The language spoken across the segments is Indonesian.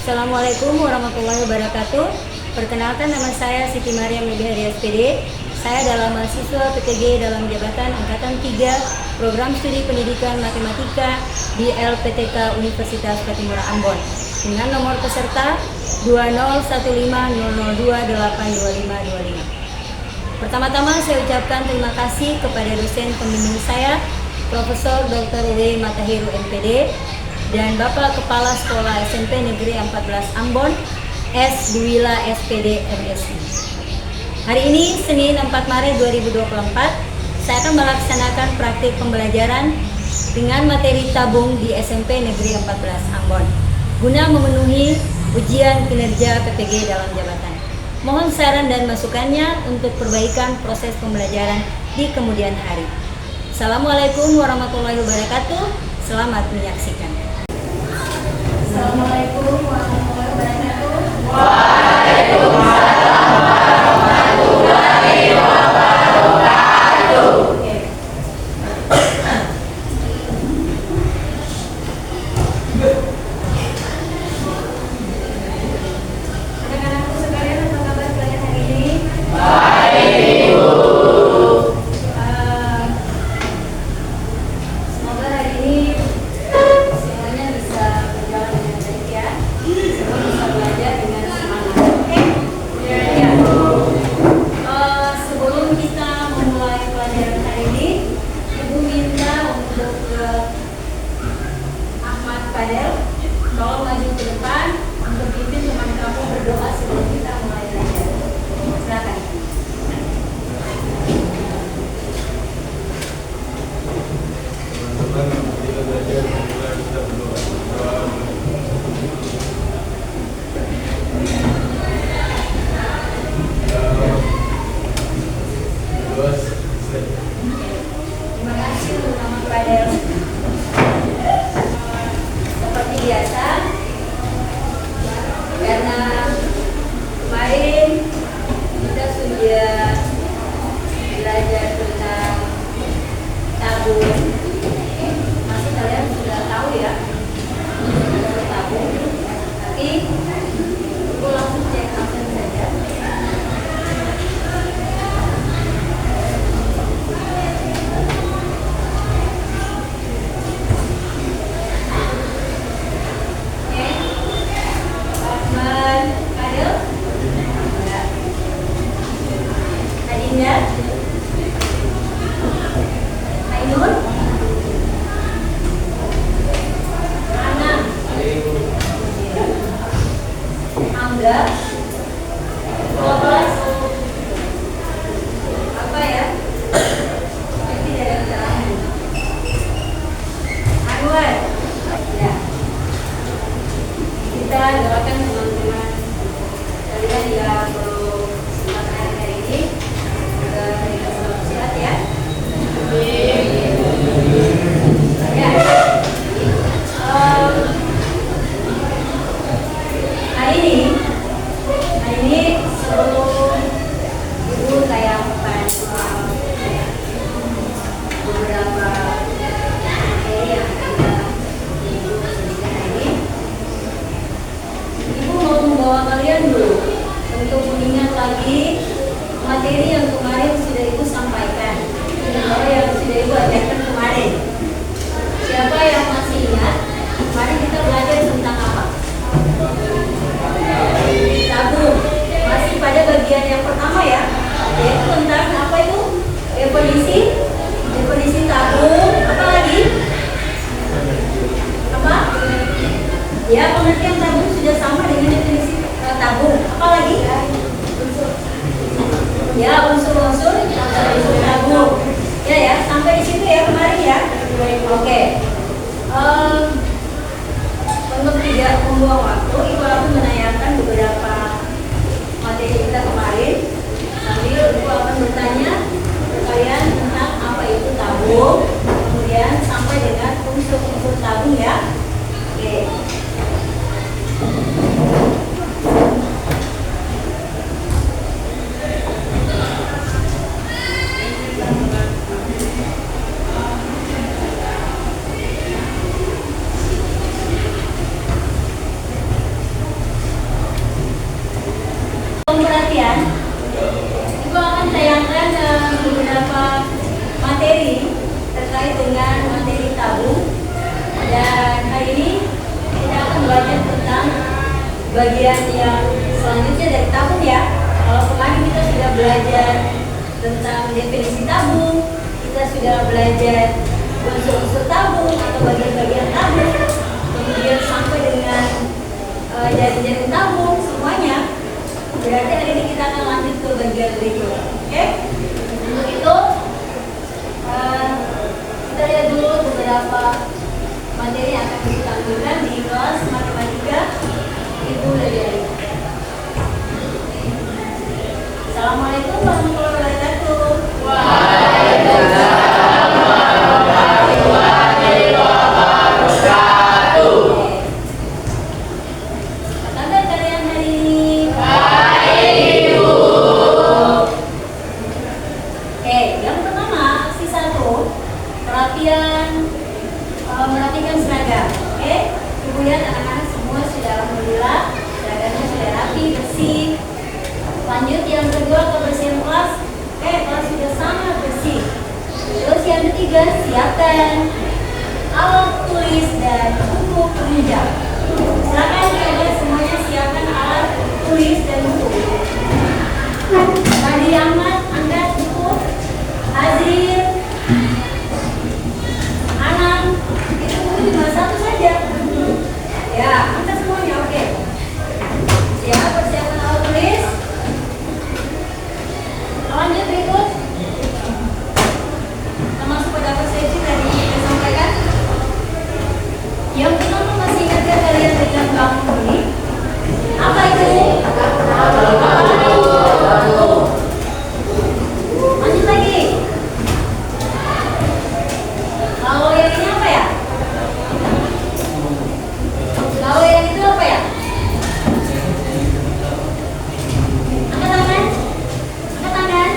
Assalamualaikum warahmatullahi wabarakatuh. Perkenalkan, nama saya Siti Mariam Lebihari SPD. Saya adalah mahasiswa PTG dalam jabatan Angkatan 3 Program Studi Pendidikan Matematika di LPTK Universitas Patimura Ambon dengan nomor peserta 20150028525. Pertama-tama saya ucapkan terima kasih kepada dosen pembimbing saya, Profesor Dr. W. Matahiru MPD, dan Bapak Kepala Sekolah SMP Negeri 14 Ambon, S. Duwila SPD MSI. Hari ini, Senin 4 Maret 2024, saya akan melaksanakan praktik pembelajaran dengan materi tabung di SMP Negeri 14 Ambon, guna memenuhi ujian kinerja PPG dalam jabatan. Mohon saran dan masukannya untuk perbaikan proses pembelajaran di kemudian hari. Assalamualaikum warahmatullahi wabarakatuh. Selamat menyaksikan. Assalamualaikum warahmatullahi wabarakatuh. Waalaikumsalam warahmatullahi wabarakatuh. Anak-anakku sekalian, apa kabar kalian hari ini? Baik, Ibu. Semoga hari ini semuanya bisa berjalan dengan baik ya. Semua bisa belajar dengan semangat. Oke? Ya. Sebelum kita memulai pelajaran hari ini, Ibu minta untuk Ahmad Fadel tolong maju ke depan untuk pimpin teman kamu berdoa sebelum kita mulai belajar. Silakan. Teman-teman, kita belajar mulai kita berdoa. Terima kasih untuk Ahmad Fadel. Seperti biasa, karena kemarin kita sudah belajar tentang tabung. Masih kalian sudah tahu ya tentang tabung. Tapi aku langsung cek absen saja. Oke, Ahmad Fadel, Adinda, Ainur, Ana, Angga, Lobas, apa ya? Ini dari terakhir. Anwar, ya. Kita doakan teman-teman kalian yang belum kesempatan hari ini, semoga mereka selalu sehat ya. Ya. Hari ini sebelum Ibu tayangkan beberapa materi yang akan Ibu berikan hari ini, Ibu mau membawa kalian dulu untuk mengingat lagi materi yang kemarin sudah Ibu sampaikan, atau yang sudah Ibu ajarkan kemarin. Siapa yang masih ingat? Kemarin kita belajar tentang apa? Tabung. Masih pada bagian yang pertama ya, yaitu tentang apa itu? Definisi tabung. Apa lagi? Apa? Ya, pengertian tabung sudah sama dengan definisi tabung. Apa lagi? Ya, unsur-unsur tabung. Ya, sampai di situ ya kemarin ya. Oke. Untuk tidak membuang waktu, Ibu akan menanyakan beberapa materi kita kemarin. Sambil Ibu akan bertanya ke kalian tentang apa itu tabung, kemudian sampai dengan unsur-unsur tabung ya. Oke. akan beberapa materi terkait dengan materi tabung, dan hari ini kita akan belajar tentang bagian yang selanjutnya dari tabung ya. Kalau kemarin kita sudah belajar tentang definisi tabung, kita sudah belajar unsur-unsur tabung atau bagian-bagian tabung, kemudian sampai dengan jaring-jaring tabung semuanya. Berarti hari ini kita akan lanjut ke bagian berikut. Oke? Untuk itu kita lihat dulu beberapa materi yang akan kita tampilkan di kelas matematika Ibu dari Ayu. Assalamualaikum warahmatullahi wabarakatuh. Waalaikumsalam warahmatullahi wabarakatuh. Apa kabar kalian hari ini? Baik, Ibu. Oke, yang pertama aksi 1, merapikan seragam. Oke, Ibu lihat anak-anak semua sudah alhamdulillah seragamnya sudah rapi, bersih. Lanjut yang kedua, kebersihan kelas. Oke, kelas sudah sangat bersih. Terus yang ketiga, siapkan alat tulis dan buku penunjang. Silakan coba semuanya siapkan alat tulis dan buku. Tadi Ahmad angkat buku. Azril, Anam, itu buku cuma satu saja. Ya, angkat semuanya. Oke. Siap, persiapan alat tulis. Lanjut berikut. Kita masuk pada persepsi tadi kita sampaikan. Yang pertama, masih ingatkah kalian dengan bangun ini? Apa itu? Lanjut lagi. Kalau yang ini apa ya? Kalau yang itu apa ya? Angkat tangan. Angkat tangan.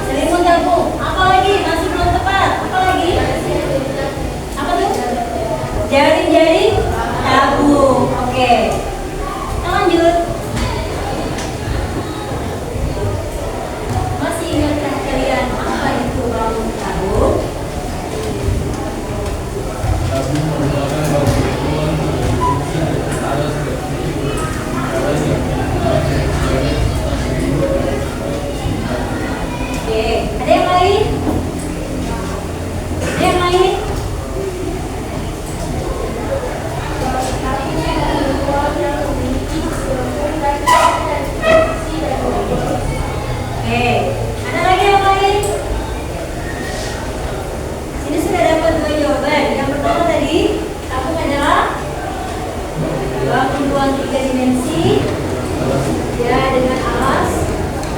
Selimut tabung. Apa lagi? Masih belum tepat. Apa lagi? Apa tuh? Jaring-jaring tabung. Oke. Kita lanjut. Masih ingatkah kalian apa itu bangun tabung? Tabung merupakan bantuan alas Oke. Ada yang lain? Ada yang lain? Oke, ada lagi yang lain? Sini sudah dapat 2 jawaban. Yang pertama tadi, tabung adalah bangunan 3 dimensi, ya dengan alas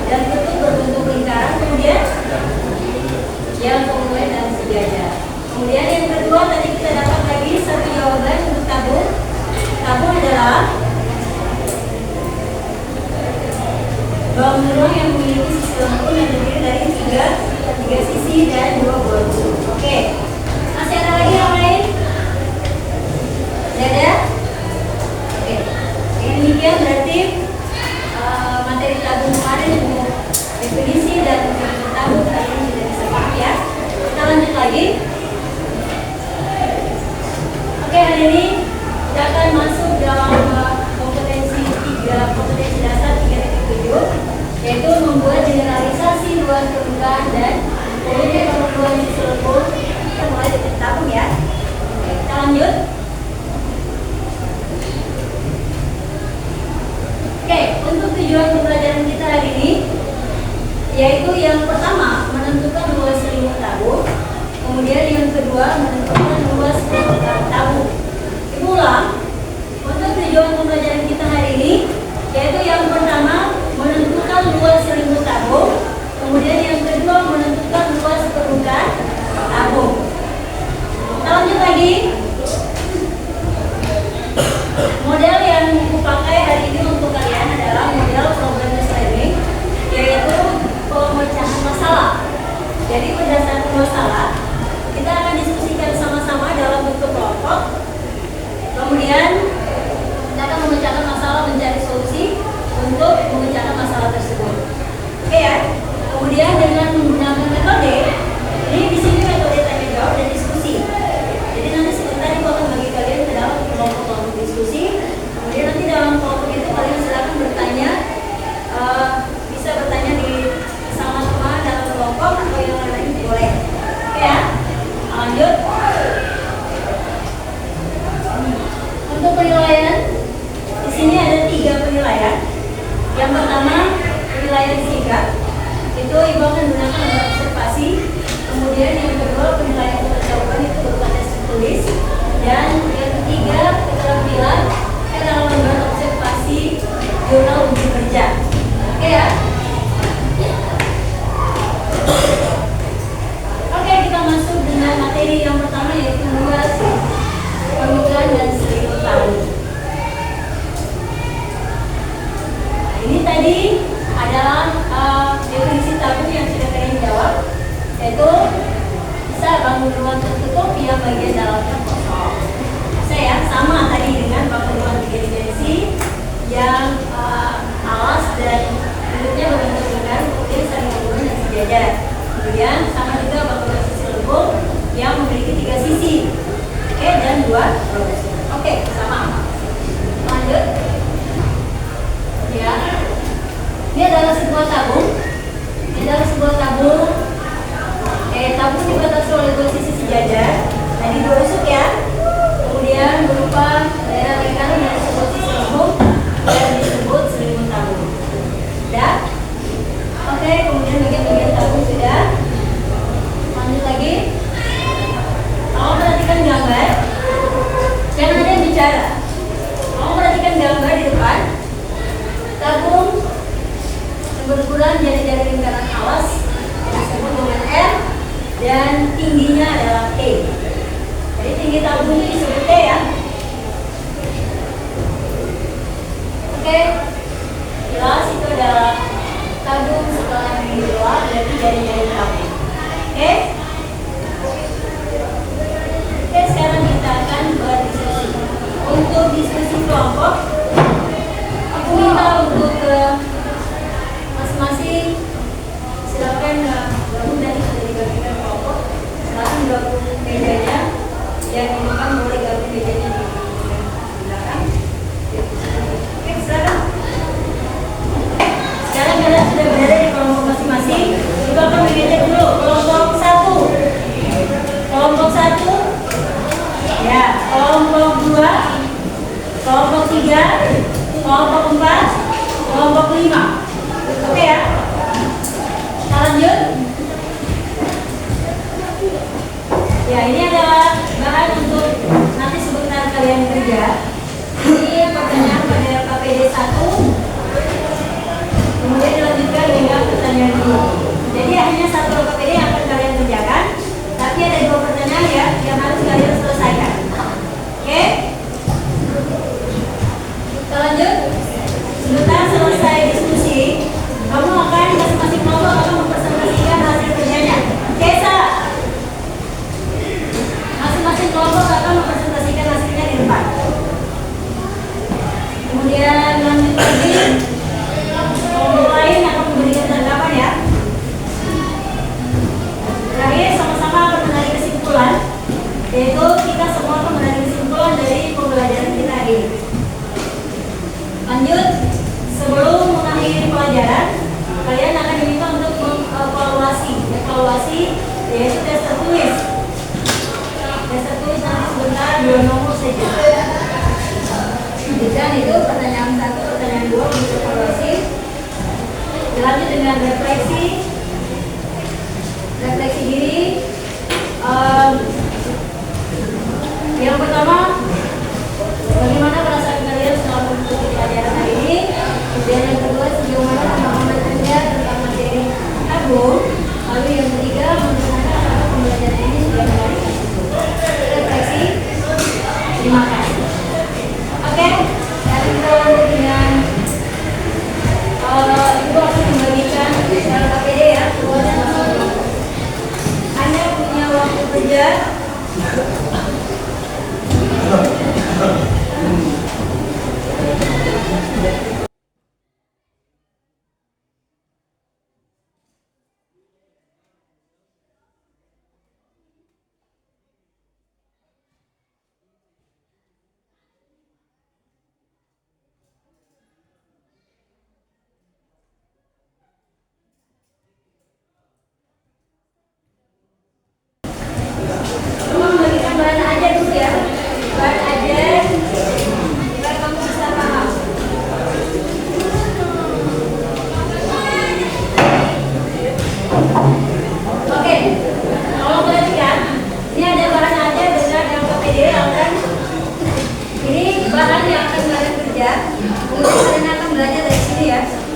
dan tutup berbentuk lingkaran, kemudian yang kemudian dan sejajar. Kemudian yang kedua tadi kita dapat lagi 1 jawaban untuk tabung. Tabung adalah bangunan yang memiliki sisi lengkung yang terdiri dari 3 sisi dan 2 buah buku. Oke, masih ada lagi yang lain? Tidak ada? Oke, ini demikian berarti materi tabung kemarin untuk definisi dan untuk tabung kali ini sudah bisa paham ya. Kita lanjut lagi. Oke, hari ini kita akan masuk dalam kompetensi dasar 3.7, yaitu membuat generalisasi luas permukaan dan volume permukaan di seluruh. Kita mulai dari tabung ya. Oke, kita lanjut. Oke, untuk tujuan pembelajaran kita hari ini, yaitu yang pertama menentukan luas selimut tabung, kemudian yang kedua menentukan luas permukaan tabung. Ibu ulang, untuk tujuan pembelajaran kita hari ini, yaitu yang pertama menentukan luas selimut tabung, kemudian yang kedua menentukan luas permukaan tabung. Kita lanjut lagi. Model yang Ibu pakai hari ini untuk kalian adalah model problem learning, yaitu pemecahan masalah. Jadi berdasarkan masalah, kita akan diskusikan sama-sama dalam bentuk kelompok. Kemudian Yang pertama, penilaian singkat. Itu Ibu akan gunakan untuk observasi. Kemudian yang kedua, penilaian pengetahuan itu berupa tes tulis. Dan yang ketiga, keterampilan dalam membuat observasi jurnal uji kerja. Oke ya? Oke, kita masuk dengan materi yang pertama, yaitu luas pemikiran dan selimut tahu. Ini tadi adalah definisi tabung yang sudah kalian jawab, yaitu bisa bangun ruang tertutup yang bagian dalamnya kosong. Saya sama tadi dengan bangun ruang tiga dimensi yang alas dan bentuknya berbentuk lingkar, kemudian saling hubungan dan sejajar. Kemudian sama juga bangun ruang sisi lembung yang memiliki 3 sisi, oke, dan 2 rubus. Oke, sama. Lanjut. Ya, ini adalah sebuah tabung. Tabung dibatasi oleh 2 sisi sejajar. Tadi 2 rusuk ya. Kemudian berupa daerah lingkaran yang disebut sisi lembung dan disebut selimut tabung. Sudah? Oke, kemudian bagian-bagian tabung sudah. Lanjut lagi. Kalau perhatikan gambar, jangan ada yang bicara. Kalau perhatikan gambar di depan, tabung berukuran jari-jari lingkaran alas disebut dengan R dan tingginya adalah T. Jadi tinggi tabung ini disebut T ya. Oke, jelas itu adalah tabung setelah di luar berarti jari-jari tabung. Oke. Oke, sekarang kita akan berdiskusi. Untuk diskusi kelompok, aku minta untuk masing-masing silakan gabung dan sudah dibagikan kelompok. Silakan gabung mejanya, yang di depan boleh gabung mejanya di belakang. Oke, silakan. Sekarang kalian sudah berada di kelompok masing-masing. Coba akan mengecek dulu kelompok 1. Kelompok 1. Ya, kelompok 2. Kelompok 3. Kelompok 4. Kelompok 5. Oke ya, kita lanjut. Ya, ini adalah bahan untuk nanti sebentar kalian kerja. Ini pertanyaan pada KPD 1, kemudian dilanjutkan dengan pertanyaan 2. Jadi hanya 1 KPD yang akan kalian kerjakan, tapi ada 2 pertanyaan ya yang harus kalian selesaikan. Oke, kita lanjut. Sebentar selesai diskusi, kamu akan masing-masing kelompok akan mempresentasikan hasil kerjanya. Oke, salah. Masing-masing kelompok akan mempresentasikan hasilnya di depan. Kemudian lanjut lagi, kelompok lain akan memberikan tanggapan ya. Terakhir sama-sama akan menarik kesimpulan, yaitu kita semua akan menarik kesimpulan dari pembelajaran kita hari ini. Lanjut. Sebelum mengakhiri pelajaran, kalian akan diminta untuk evaluasi, yaitu tes tertulis. Tes tertulis nanti sebentar 2 nomor saja. Dan itu pertanyaan 1, pertanyaan 2 untuk evaluasi. Dilanjut dengan refleksi diri. Yang pertama, bagaimana perasaan kalian setelah mengikuti pelajaran hari ini? Dan yang kedua, sejauh mana pemahaman Anda tentang materi tabung? Lalu yang ketiga, menurut Anda apakah pembelajaran ini sudah menarik? Refleksi. Terima kasih. Oke, sekarang kita lanjut dengan Ibu akan membagikan secara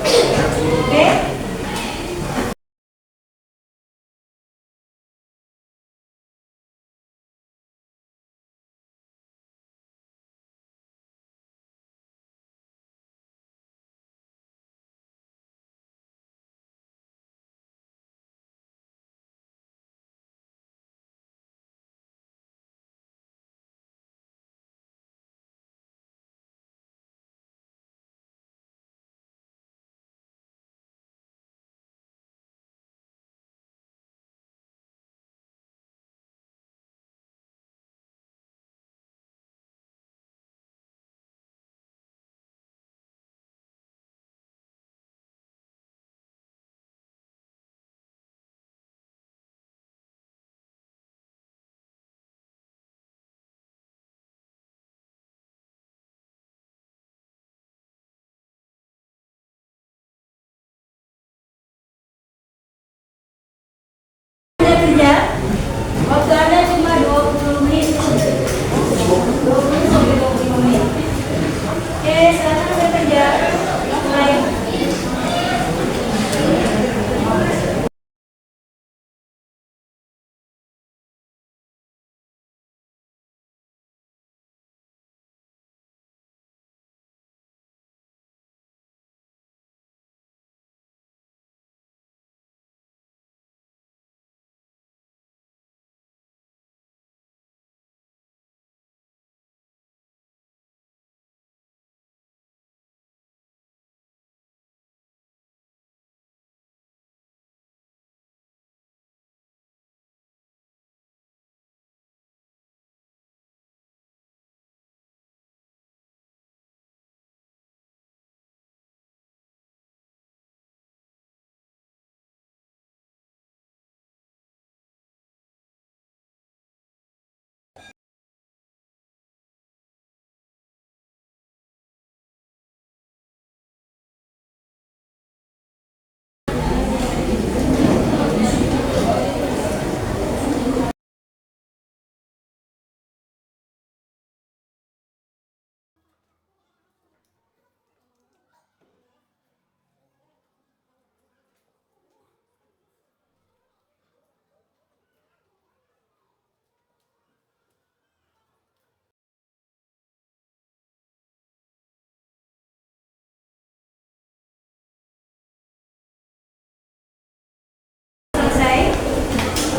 Oke? Kerja, waktu Anda cuma 20 menit. 20 sampai 25 menit. Oke, sekarang Anda kerja. Mulai.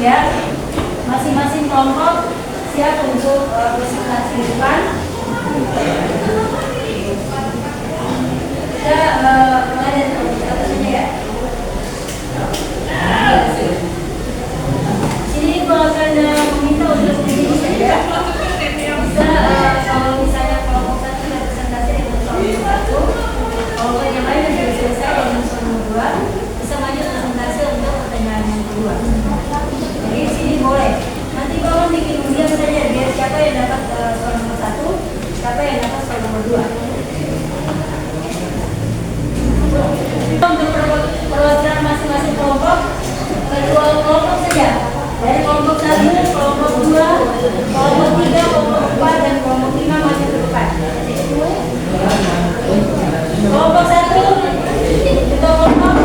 Ya, masing-masing kelompok siap untuk presentasi di depan. Kita mulai dari kelompok satu saja ya. Sini kalau akan meminta untuk berdiri saja. Bisa kalau misalnya kelompok satu sudah presentasi dengan kelompok satu, kelompok yang lain yang sudah selesai dengan kelompok dua, bisa maju presentasi untuk pertanyaan yang kedua. Jadi sini boleh. Nanti kalau bikin undian saja biar siapa yang dapat soal nomor 1, siapa yang dapat soal nomor 2. Untuk perwakilan masing-masing kelompok, ketua kelompok saja. Dari kelompok 1, kelompok 2, kelompok 3, kelompok 4, dan kelompok 5 maju ke depan. Kelompok 1, ketua kelompok,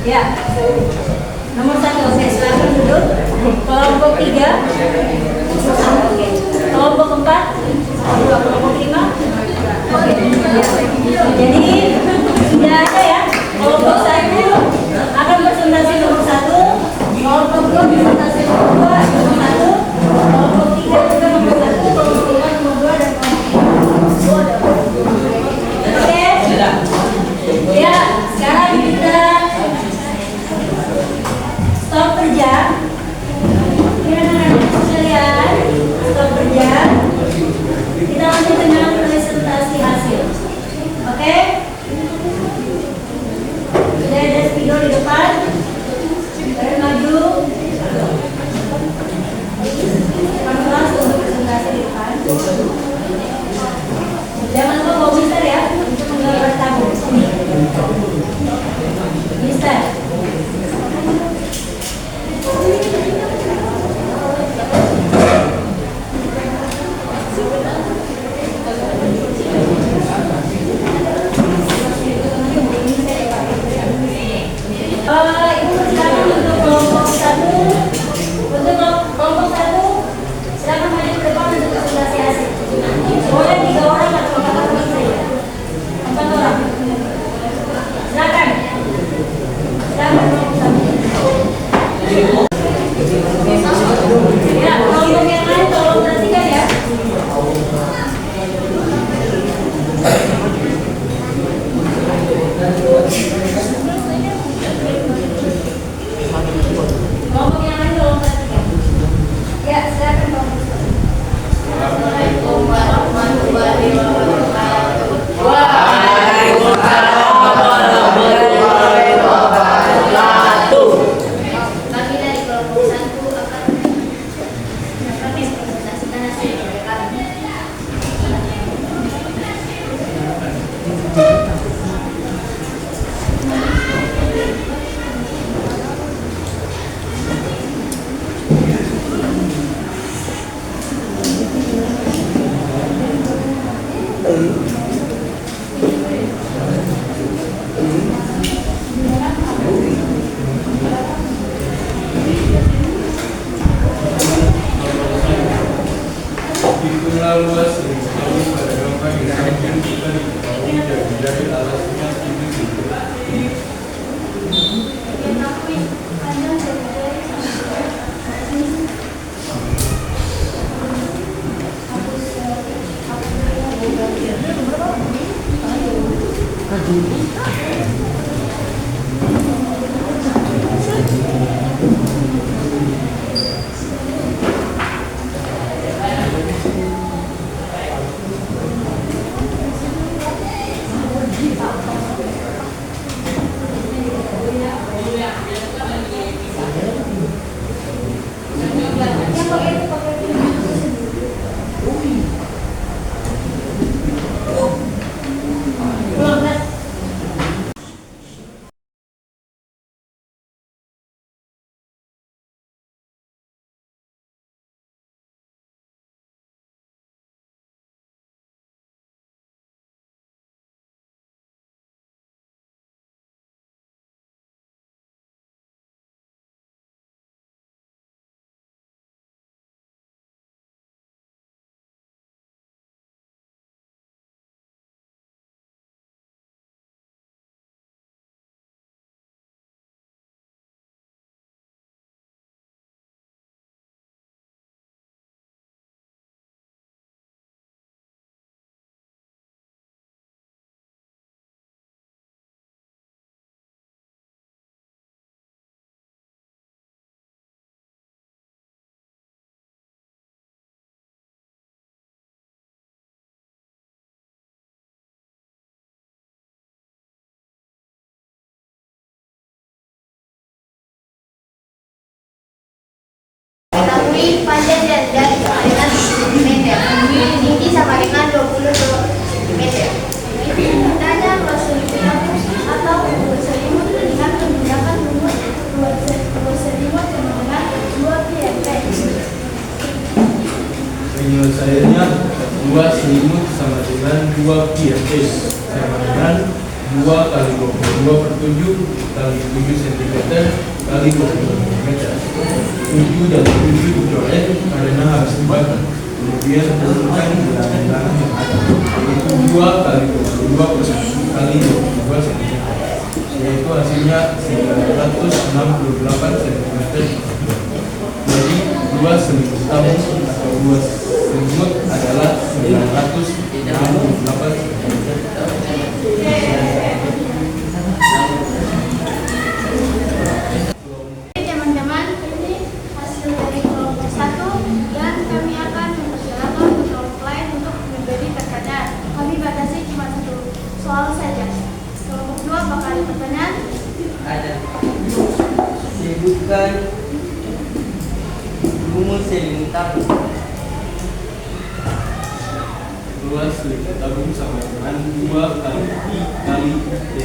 Ya, nomor 1 oke. Hitunglah luas ring tabung pada lubang yang samping kita diketahui dari alasnya 7 cm. Ketahui panjang dan sama dengan 10 cm, tinggi sama dengan 20 cm. Tanya berselimut atau berselimut dengan menggunakan rumus berselimut sama dengan 2 PMT. Penyelesaiannya 2 selimut sama dengan 2 PMS sama dengan 2 kali 22 per 7 kali 7 cm kali 20 cm. 7 dan 7 dicoret karena harus dibagi. Kemudian tentukan bilangan-bilangan yang ada, yaitu 2 kali 22 per 1 kali 22 cm, yaitu hasilnya 968 cm. Jadi 2 selimut tabung atau 2 selimut adalah 968 cm. Teman-teman, ini hasil dari kelompok 1 dan kami akan mempersilahkan ke kelompok lain untuk memberi pertanyaan. Kami batasi cuma 1 soal saja. Kelompok 2 bakal ada pertanyaan? Ada. Sebutkan rumus selimut tabung. 2 selimut tabung sama dengan 2 kali I kali D.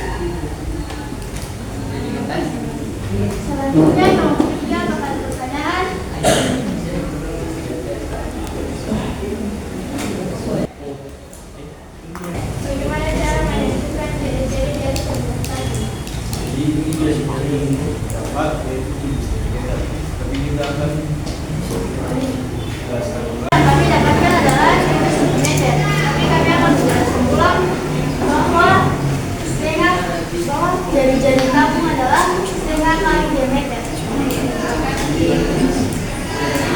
Selanjutnya kelompok 3 bakal ada pertanyaan. Bagaimana cara menentukan ciri-ciri dari selimut tabung? Jadi ini biasanya yang dapat yaitu 7 cm. Tapi kita akan jelaskan ulang. Kami dapatkan adalah 7 cm. Tapi kami akan menjelaskan ulang bahwa jari-jari tabung adalah setengah kali diameter.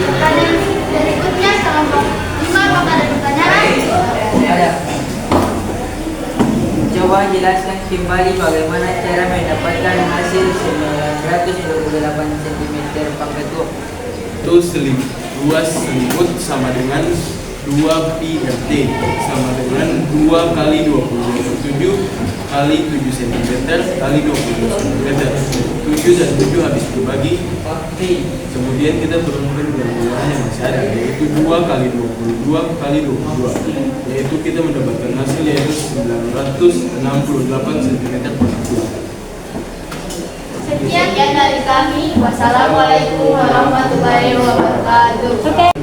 Pertanyaan berikutnya kelompok 5 bakal ada pertanyaan. Ada. Coba jelaskan kembali bagaimana cara mendapatkan hasil 928 cm pangkat 2. Itu dua selimut sama dengan 2 pi RT sama dengan 2 kali 20 kali 7 cm kali 20 cm. 7 dan 7 habis dibagi, kemudian kita menemukan bilangan yang masih ada, yaitu 2 kali 22 kali 22, yaitu kita mendapatkan hasil yaitu 968 cm per 2. Sekian dari kami. Wassalamualaikum warahmatullahi wabarakatuh. Oke.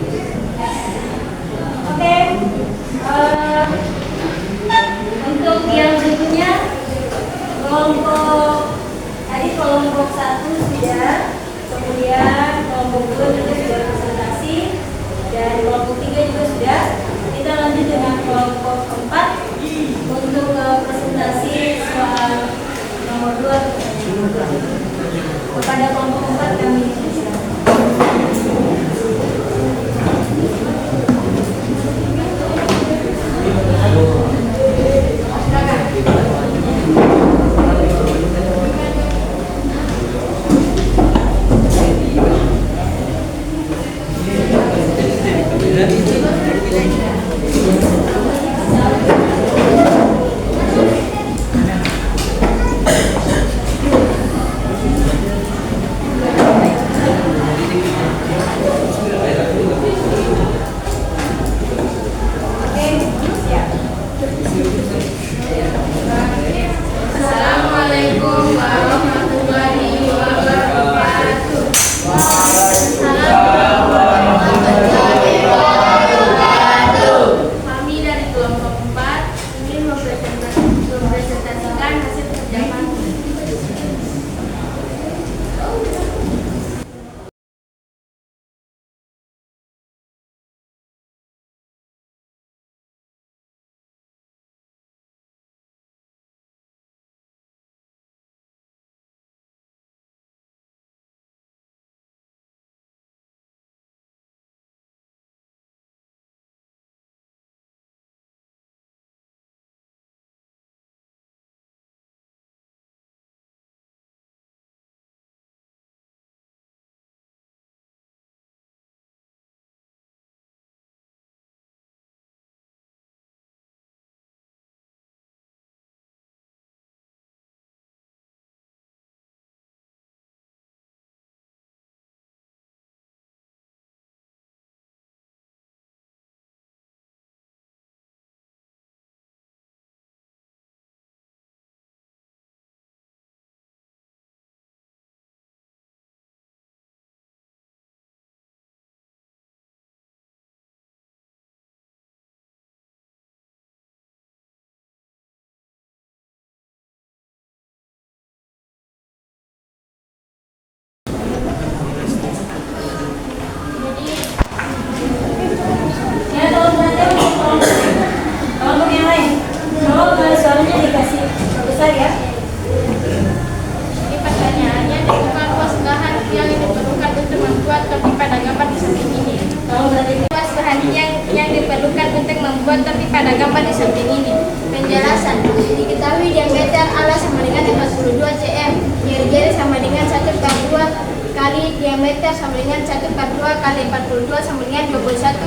membuat tapi pada gambar di samping ini. Penjelasan. Diketahui diameter alas sama dengan 42 cm. Jari-jari sama dengan 1/2 kali diameter sama dengan 1/2 kali 42 sama dengan 21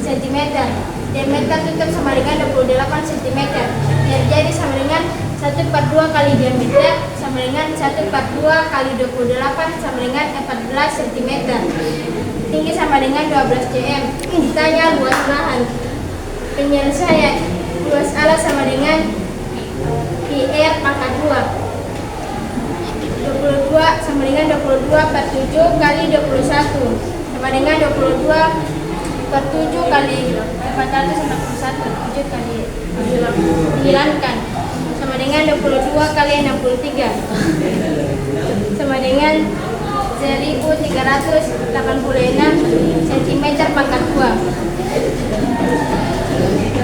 cm. Diameter tutup sama dengan 28 cm. Jari-jari sama dengan 1/2 kali diameter sama dengan 1/2 kali 28 sama dengan 14 cm. Tinggi sama dengan 12 cm. Ditanya luas bahan. Penyelesaian. Luas alas sama dengan PR pangkat 2. 22 sama dengan 22/7 kali 21 sama dengan 22/7 kali 441. 7 kali dihilangkan sama dengan 22 kali 63 sama dengan 1386 cm pangkat 2.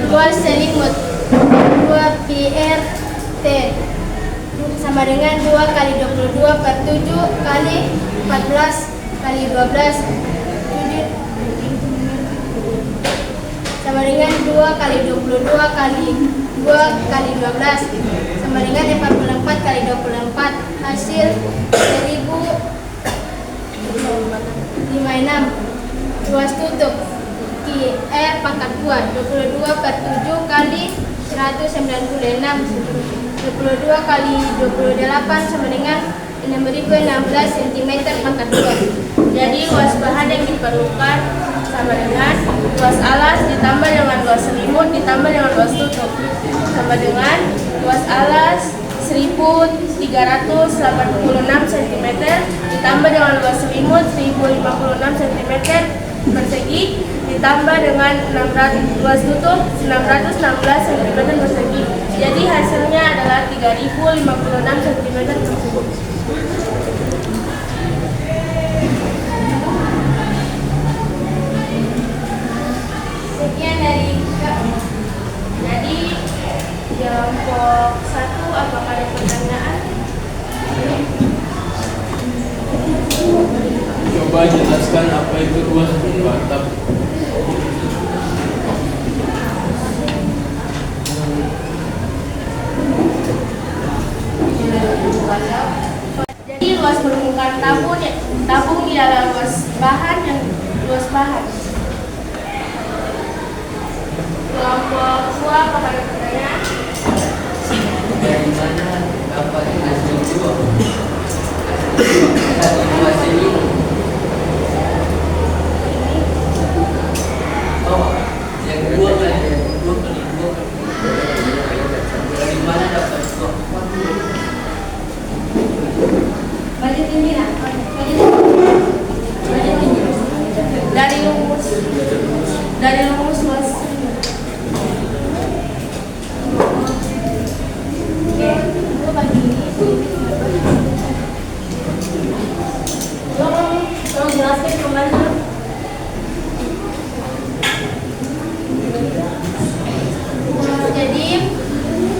Luas selimut 2 PRT sama dengan 2 kali 22/7 kali 14 kali 12 sama dengan 2 kali 22 kali 2 kali 12 sama dengan 44 kali 24. Hasil 1056. Luas tutup QR pangkat 2 22/7 kali 196 22 kali 28 sama dengan 6016 cm pangkat 2. Jadi luas bahan yang diperlukan sama dengan luas alas ditambah dengan luas selimut ditambah dengan luas tutup sama dengan luas alas 1386 cm ditambah dengan luas selimut 1056 cm persegi ditambah dengan 600 luas tutup 616 cm persegi. Jadi hasilnya adalah 3056 cm persegi. Sekian dari Jadi kelompok 1 apakah ada pertanyaan? Coba jelaskan apa itu ruas batap. Jadi luas permukaan tabung ialah luas bahan yang luas bahan. Kelompok 2 apakah ada pertanyaan? Dari mana dapat hasil dua? Dua selimut. Oh, yang kedua kan ada 2 kali 2. Dari mana dapat 2? Balik tinggi lah. Dari rumus luas. Tolong jelaskan kembali. Jadi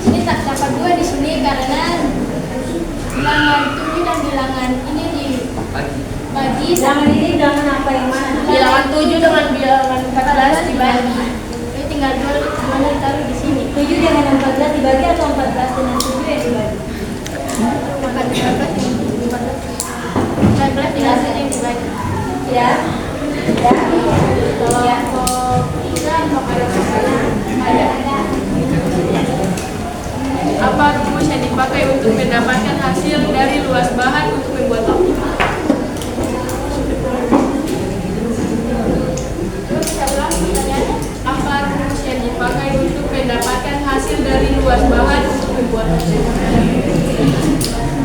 ini tak dapat 2 di sini karena bilangan 7 dan bilangan ini dibagi. Bilangan ini bilangan apa yang mana? Bilangan 7 dengan bilangan 14 dibagi. Jadi tinggal 2 ditaruh di sini. 7 dengan 14 dibagi atau 14 dengan 7 yang dibagi? 14 tinggal saja yang dibagi. Ya. Ya. Kelompok 3 apakah ada pertanyaan? Ada. Apa rumus yang dipakai untuk mendapatkan hasil dari luas bahan untuk membuat optik? Bisa ulang pertanyaannya? Apa rumus yang dipakai untuk mendapatkan hasil dari luas bahan untuk membuat optik?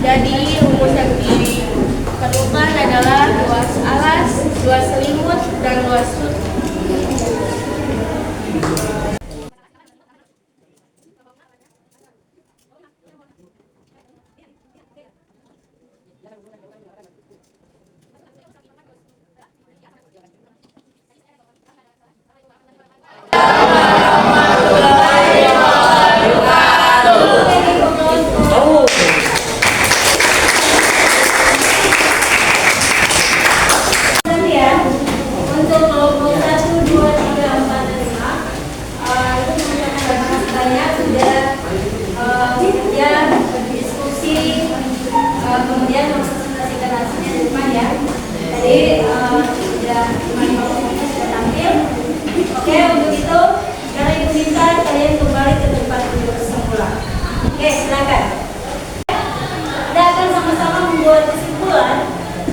Jadi rumus yang diperlukan adalah luas alas, luas selimut, dan luas tutup. Nanti ya, untuk kelompok kemudian presentasikan hasilnya di depan ya. Tadi sudah 50 menit sudah tampil. Oke, untuk itu sekarang Ibu minta kalian kembali ke tempat duduk semula. Oke, silakan. Kita akan sama-sama membuat kesimpulan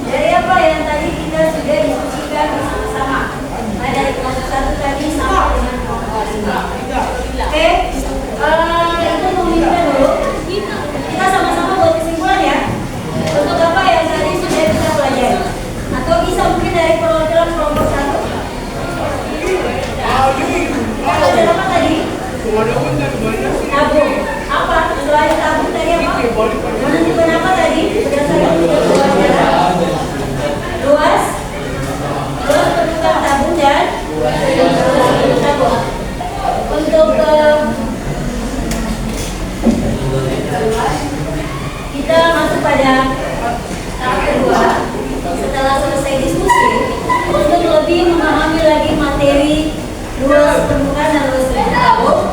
dari apa yang tadi kita sudah diskusikan bersama-sama. Dari kelompok 1 tadi sampai dengan kelompok 5. Oke, itu meminta dulu. Kita sama-sama buat kesimpulan ya. Untuk apa yang tadi sudah kita pelajari. Atau bisa mungkin dari perwakilan kelompok 1. Kita belajar apa tadi? Tabung. Apa? Selain tabung tadi apa? Menentukan apa tadi? Berdasarkan pelajaran. Luas bentukan tabung dan tabung. Untuk kita masuk pada tahap kedua. Setelah selesai diskusi, untuk lebih memahami lagi materi luas bentukan dan luas bentuk tabung,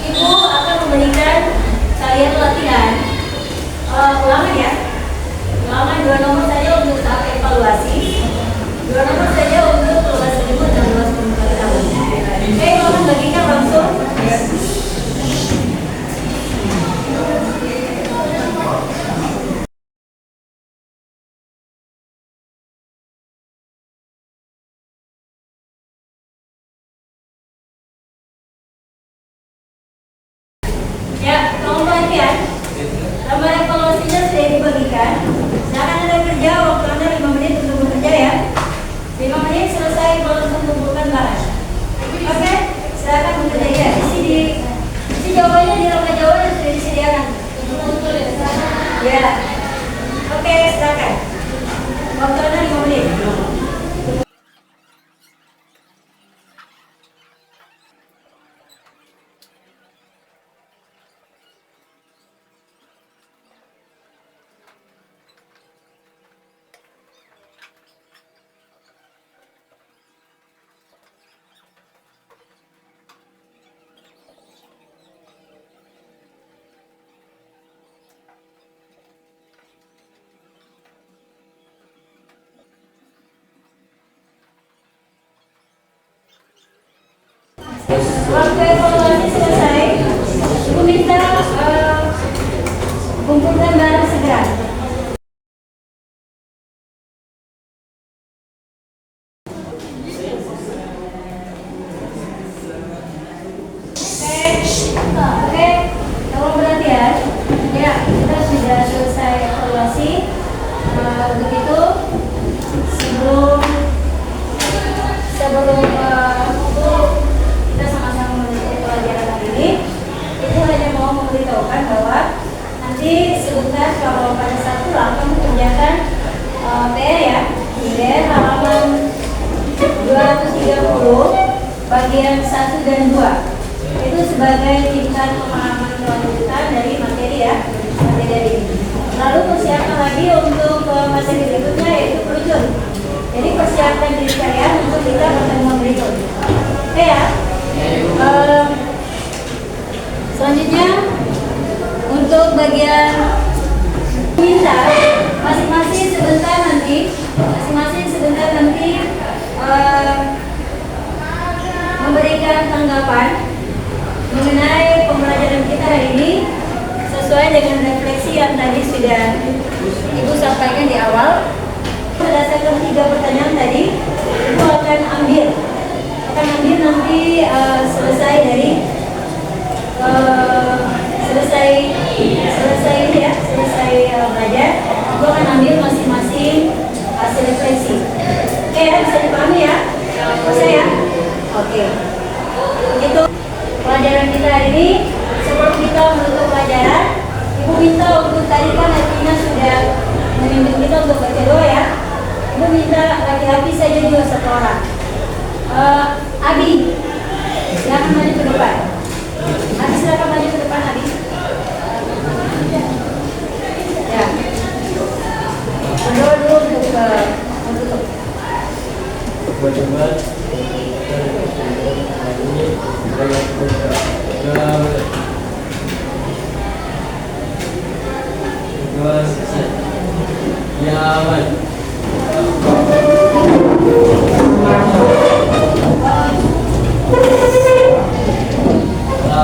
Ibu akan memberikan kalian latihan ulangan ya. Ulangan 2 nomor saja untuk tahap evaluasi, 2 nomor saja untuk luas selimut dan luas bentukan tabung. Oke, ulangan bagikan langsung. Ya, tolong perhatian. Gambar evaluasinya sudah dibagikan. Silakan Anda kerja, waktu Anda 5 menit untuk bekerja ya. 5 menit selesai langsung kumpulkan bahan. Oke, silakan bekerja ya. Isi jawabannya di lembar jawaban sudah disediakan. Ya. Oke, silakan. Waktu Anda 5 menit. Waktu evaluasi selesai, Ibu minta kumpulkan barang segera. Oke, tolong perhatian. Ya, kita sudah selesai evaluasi. Untuk itu, sebelum kita sama-sama menutup pelajaran hari ini, Ibu hanya mau memberitahukan bahwa nanti sebentar kalau pada saat pulang kamu kerjakan PR ya, PR halaman 230 bagian 1 dan 2. Itu sebagai tingkat pemahaman kelanjutan dari materi ya, materi hari ini. Lalu persiapkan lagi untuk materi berikutnya yaitu peluncur. Jadi persiapkan diri kalian untuk kita pertemuan berikut. Oke ya. Selanjutnya untuk bagian minta masing-masing sebentar nanti memberikan tanggapan mengenai pembelajaran kita hari ini sesuai dengan refleksi yang tadi sudah Ibu sampaikan di awal. Berdasarkan 3 pertanyaan tadi, Ibu akan ambil nanti selesai dari selesai ini ya, selesai belajar, Ibu akan ambil masing-masing hasil refleksi. Oke ya, bisa dipahami ya? Bisa ya? Oke. Begitu pelajaran kita hari ini. Sebelum kita menutup pelajaran, Ibu minta untuk tadi kan artinya sudah memimpin kita untuk baca doa ya. Ibu minta laki-laki saja juga 1 orang. Abi, silakan maju ke depan. Abi silakan maju ke depan Abi. Ya. Berdoa dulu untuk menutup.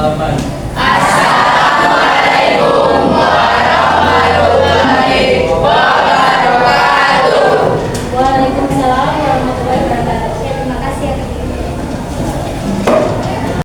halaman